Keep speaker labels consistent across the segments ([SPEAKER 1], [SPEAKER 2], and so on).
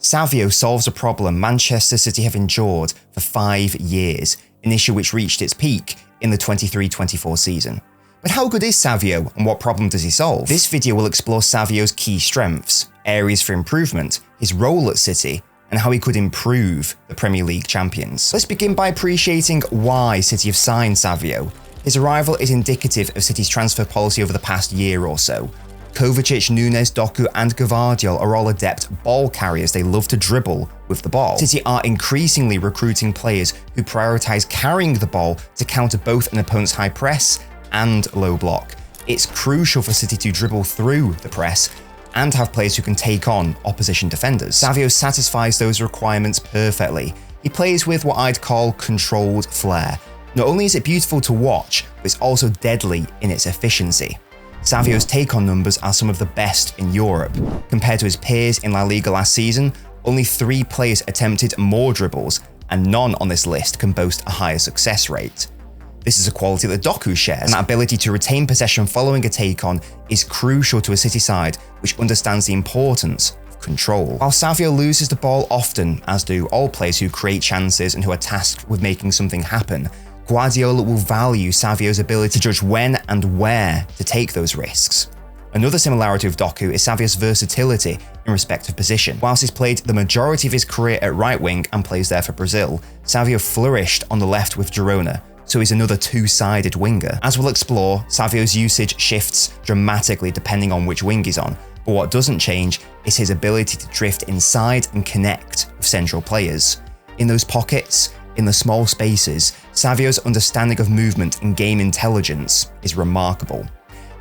[SPEAKER 1] Savio solves a problem Manchester City have endured for 5 years, an issue which reached its peak in the 23-24 season. But how good is Savio and what problem does he solve? This video will explore Savio's key strengths, areas for improvement, his role at City, and how he could improve the Premier League champions. Let's begin by appreciating why City have signed Savio. His arrival is indicative of City's transfer policy over the past year or so. Kovacic, Nunes, Doku and Guardiola are all adept ball carriers. They love to dribble with the ball. City are increasingly recruiting players who prioritise carrying the ball to counter both an opponent's high press and low block. It's crucial for City to dribble through the press and have players who can take on opposition defenders. Savio satisfies those requirements perfectly. He plays with what I'd call controlled flair. Not only is it beautiful to watch, but it's also deadly in its efficiency. Savio's take-on numbers are some of the best in Europe. Compared to his peers in La Liga last season, only 3 players attempted more dribbles, and none on this list can boast a higher success rate. This is a quality that Doku shares, and that ability to retain possession following a take-on is crucial to a City side which understands the importance of control. While Savio loses the ball often, as do all players who create chances and who are tasked with making something happen, Guardiola will value Savio's ability to judge when and where to take those risks. Another similarity with Doku is Savio's versatility in respect of position. Whilst he's played the majority of his career at right wing and plays there for Brazil, Savio flourished on the left with Girona, so he's another two-sided winger. As we'll explore, Savio's usage shifts dramatically depending on which wing he's on, but what doesn't change is his ability to drift inside and connect with central players. In those pockets, in the small spaces, Savio's understanding of movement and game intelligence is remarkable.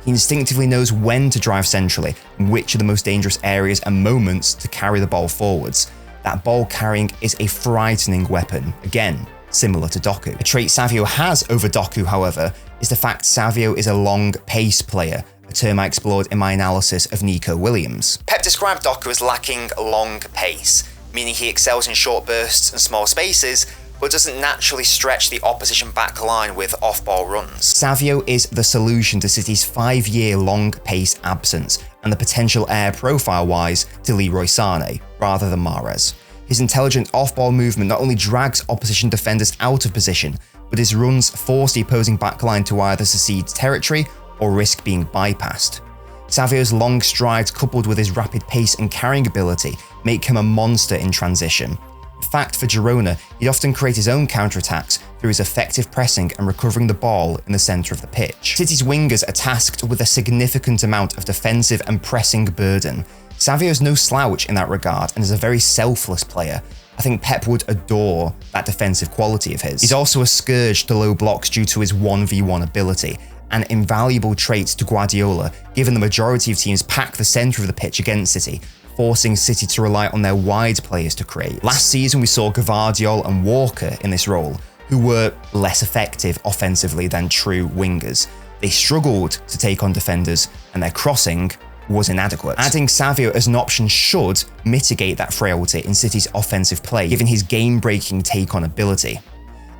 [SPEAKER 1] He instinctively knows when to drive centrally and which are the most dangerous areas and moments to carry the ball forwards. That ball carrying is a frightening weapon, again, similar to Doku. A trait Savio has over Doku, however, is the fact Savio is a long pace player, a term I explored in my analysis of Nico Williams. Pep described Doku as lacking long pace, meaning he excels in short bursts and small spaces, but doesn't naturally stretch the opposition back line with off-ball runs. Savio is the solution to City's 5-year long pace absence and the potential heir profile-wise to Leroy Sané, rather than Mahrez. His intelligent off-ball movement not only drags opposition defenders out of position, but his runs force the opposing backline to either secede territory or risk being bypassed. Savio's long strides coupled with his rapid pace and carrying ability make him a monster in transition. In fact, for Girona, he'd often create his own counterattacks through his effective pressing and recovering the ball in the centre of the pitch. City's wingers are tasked with a significant amount of defensive and pressing burden. Savio's no slouch in that regard and is a very selfless player. I think Pep would adore that defensive quality of his. He's also a scourge to low blocks due to his 1v1 ability, an invaluable trait to Guardiola, given the majority of teams pack the centre of the pitch against City, forcing City to rely on their wide players to create. Last season we saw Guardiola and Walker in this role, who were less effective offensively than true wingers. They struggled to take on defenders and their crossing was inadequate. Adding Savio as an option should mitigate that frailty in City's offensive play, given his game-breaking take-on ability.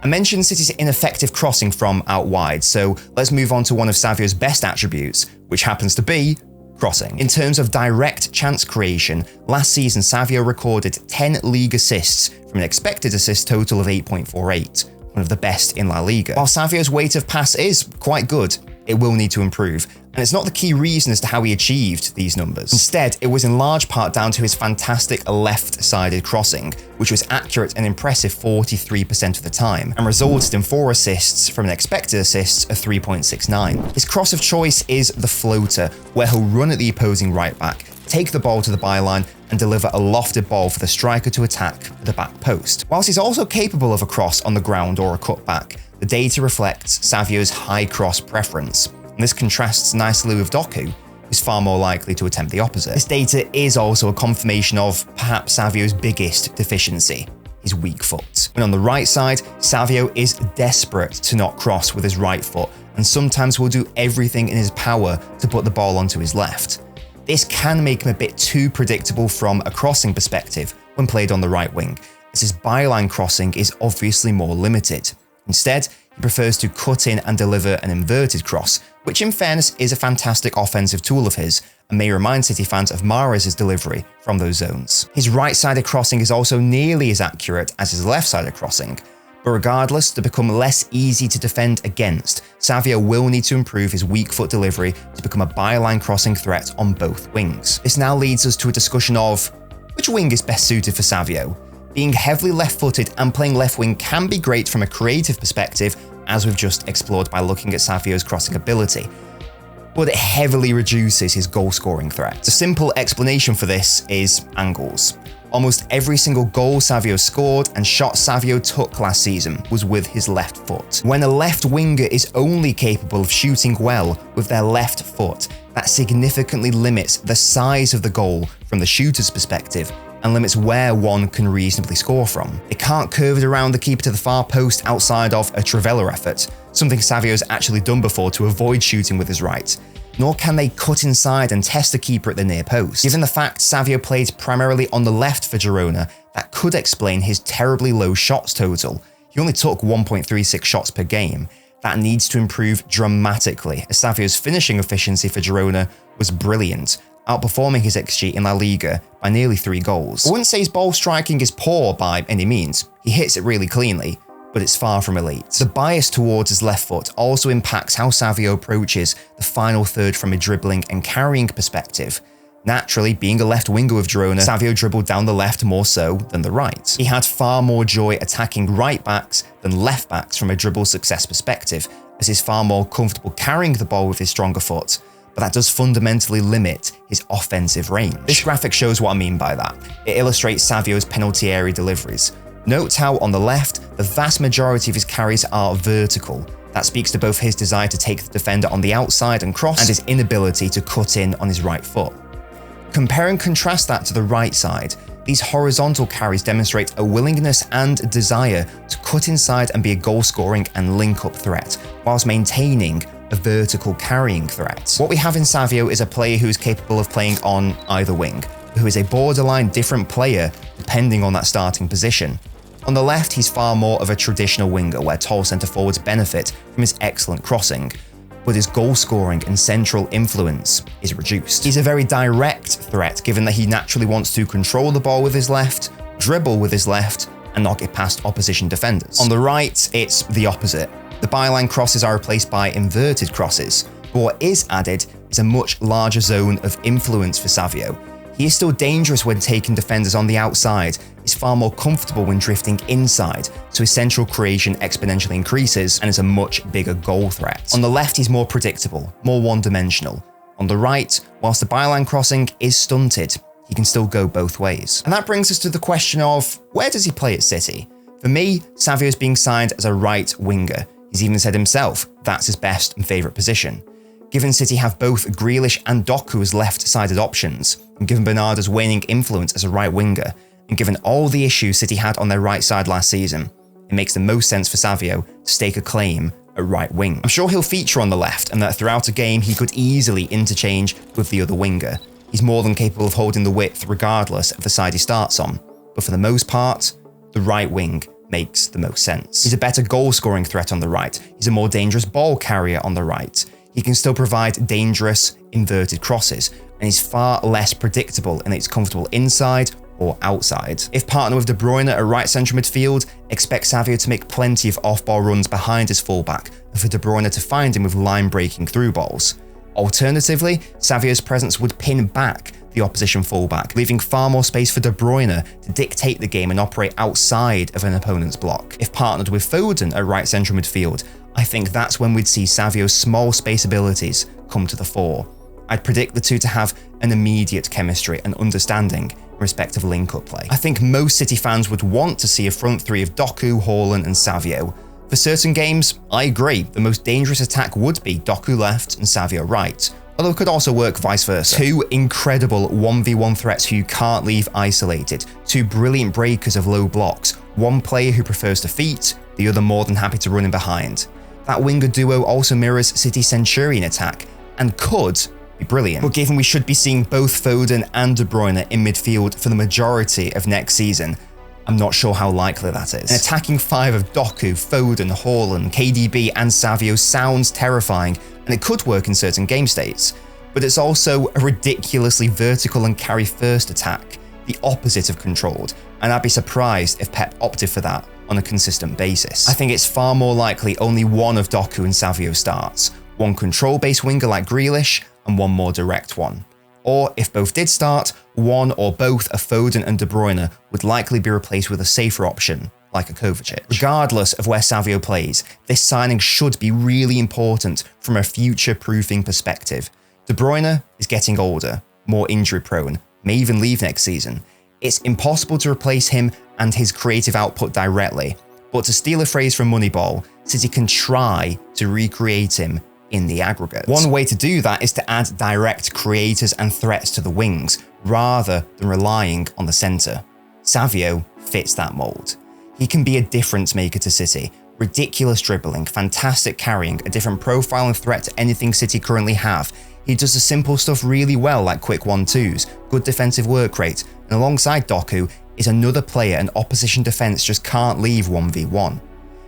[SPEAKER 1] I mentioned City's ineffective crossing from out wide, so let's move on to one of Savio's best attributes, which happens to be crossing. In terms of direct chance creation, last season Savio recorded 10 league assists from an expected assist total of 8.48, one of the best in La Liga. While Savio's weight of pass is quite good, it will need to improve, and it's not the key reason as to how he achieved these numbers. Instead, it was in large part down to his fantastic left-sided crossing, which was accurate an impressive 43% of the time, and resulted in 4 assists from an expected assists of 3.69. His cross of choice is the floater, where he'll run at the opposing right back, take the ball to the byline, and deliver a lofted ball for the striker to attack at the back post. Whilst he's also capable of a cross on the ground or a cutback, the data reflects Savio's high cross preference, and this contrasts nicely with Doku, who's far more likely to attempt the opposite. This data is also a confirmation of perhaps Savio's biggest deficiency, his weak foot. When on the right side, Savio is desperate to not cross with his right foot, and sometimes will do everything in his power to put the ball onto his left. This can make him a bit too predictable from a crossing perspective when played on the right wing, as his byline crossing is obviously more limited. Instead, he prefers to cut in and deliver an inverted cross, which in fairness is a fantastic offensive tool of his, and may remind City fans of Mahrez's delivery from those zones. His right-sided crossing is also nearly as accurate as his left-sided crossing, but regardless, to become less easy to defend against, Savio will need to improve his weak foot delivery to become a byline crossing threat on both wings. This now leads us to a discussion of which wing is best suited for Savio. Being heavily left-footed and playing left wing can be great from a creative perspective, as we've just explored by looking at Savio's crossing ability, but it heavily reduces his goal-scoring threat. The simple explanation for this is angles. Almost every single goal Savio scored and shot Savio took last season was with his left foot. When a left winger is only capable of shooting well with their left foot, that significantly limits the size of the goal from the shooter's perspective and limits where one can reasonably score from. They can't curve it around the keeper to the far post outside of a dribbler effort, something Savio's actually done before to avoid shooting with his right. Nor can they cut inside and test the keeper at the near post. Given the fact Savio played primarily on the left for Girona, that could explain his terribly low shots total. He only took 1.36 shots per game. That needs to improve dramatically, as Savio's finishing efficiency for Girona was brilliant, outperforming his XG in La Liga by nearly 3 goals. I wouldn't say his ball striking is poor by any means. He hits it really cleanly, but it's far from elite. The bias towards his left foot also impacts how Savio approaches the final third from a dribbling and carrying perspective. Naturally, being a left winger with Girona, Savio dribbled down the left more so than the right. He had far more joy attacking right backs than left backs from a dribble success perspective, as he's far more comfortable carrying the ball with his stronger foot, but that does fundamentally limit his offensive range. This graphic shows what I mean by that. It illustrates Savio's penalty area deliveries. Note how on the left, the vast majority of his carries are vertical. That speaks to both his desire to take the defender on the outside and cross, and his inability to cut in on his right foot. Compare and contrast that to the right side. These horizontal carries demonstrate a willingness and desire to cut inside and be a goal-scoring and link-up threat, whilst maintaining a vertical carrying threat. What we have in Savio is a player who is capable of playing on either wing, who is a borderline different player depending on that starting position. On the left, he's far more of a traditional winger where tall centre forwards benefit from his excellent crossing, but his goal scoring and central influence is reduced. He's a very direct threat given that he naturally wants to control the ball with his left, dribble with his left, and knock it past opposition defenders. On the right, it's the opposite. The byline crosses are replaced by inverted crosses, but what is added is a much larger zone of influence for Savio. He is still dangerous when taking defenders on the outside, is far more comfortable when drifting inside, so his central creation exponentially increases and is a much bigger goal threat. On the left, he's more predictable, more one-dimensional. On the right, whilst the byline crossing is stunted, he can still go both ways. And that brings us to the question of, where does he play at City? For me, Savio is being signed as a right winger. He's even said himself that's his best and favourite position. Given City have both Grealish and Doku as left-sided options, and given Bernardo's waning influence as a right winger, and given all the issues City had on their right side last season, it makes the most sense for Savio to stake a claim at right wing. I'm sure he'll feature on the left, and that throughout a game he could easily interchange with the other winger. He's more than capable of holding the width regardless of the side he starts on, but for the most part, the right wing makes the most sense. He's a better goal-scoring threat on the right, he's a more dangerous ball carrier on the right, he can still provide dangerous inverted crosses, and he's far less predictable in that he's comfortable inside or outside. If partnered with De Bruyne at right central midfield, expect Savio to make plenty of off-ball runs behind his fullback, and for De Bruyne to find him with line-breaking through balls. Alternatively, Savio's presence would pin back the opposition fullback, leaving far more space for De Bruyne to dictate the game and operate outside of an opponent's block. If partnered with Foden at right central midfield, I think that's when we'd see Savio's small space abilities come to the fore. I'd predict the two to have an immediate chemistry and understanding in respect of link-up play. I think most City fans would want to see a front three of Doku, Haaland and Savio. For certain games, I agree, the most dangerous attack would be Doku left and Savio right, although it could also work vice versa. Two incredible 1v1 threats who you can't leave isolated, two brilliant breakers of low blocks, one player who prefers to feet, the other more than happy to run in behind. That winger duo also mirrors City's Centurion attack, and could be brilliant. But given we should be seeing both Foden and De Bruyne in midfield for the majority of next season, I'm not sure how likely that is. An attacking five of Doku, Foden, Haaland, KDB and Savio sounds terrifying, and it could work in certain game states, but it's also a ridiculously vertical and carry-first attack, the opposite of controlled, and I'd be surprised if Pep opted for that on a consistent basis. I think it's far more likely only one of Doku and Savio starts, one control-based winger like Grealish, and one more direct one. Or, if both did start, one or both of Foden and De Bruyne would likely be replaced with a safer option, like a Kovacic. Regardless of where Savio plays, this signing should be really important from a future-proofing perspective. De Bruyne is getting older, more injury-prone, may even leave next season. It's impossible to replace him and his creative output directly, but to steal a phrase from Moneyball, City can try to recreate him in the aggregate. One way to do that is to add direct creators and threats to the wings, rather than relying on the centre. Savio fits that mould. He can be a difference maker to City, ridiculous dribbling, fantastic carrying, a different profile and threat to anything City currently have. He does the simple stuff really well, like quick 1-2s, good defensive work rate, and alongside Doku is another player an opposition defence just can't leave 1v1.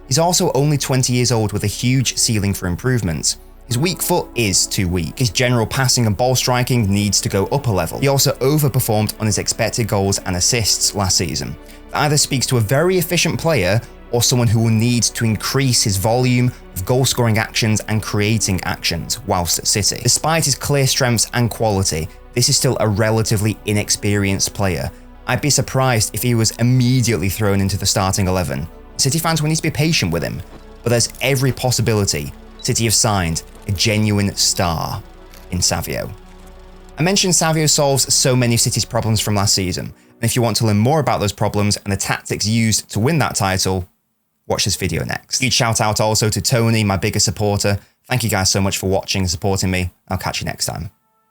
[SPEAKER 1] He's also only 20 years old with a huge ceiling for improvement. His weak foot is too weak. His general passing and ball striking needs to go up a level. He also overperformed on his expected goals and assists last season. That either speaks to a very efficient player or someone who will need to increase his volume of goal-scoring actions and creating actions whilst at City. Despite his clear strengths and quality, this is still a relatively inexperienced player. I'd be surprised if he was immediately thrown into the starting 11. City fans will need to be patient with him, but there's every possibility City have signed a genuine star in Savio. I mentioned Savio solves so many of City's problems from last season, and if you want to learn more about those problems and the tactics used to win that title, watch this video next. Huge shout out also to Tony, my biggest supporter. Thank you guys so much for watching and supporting me. I'll catch you next time.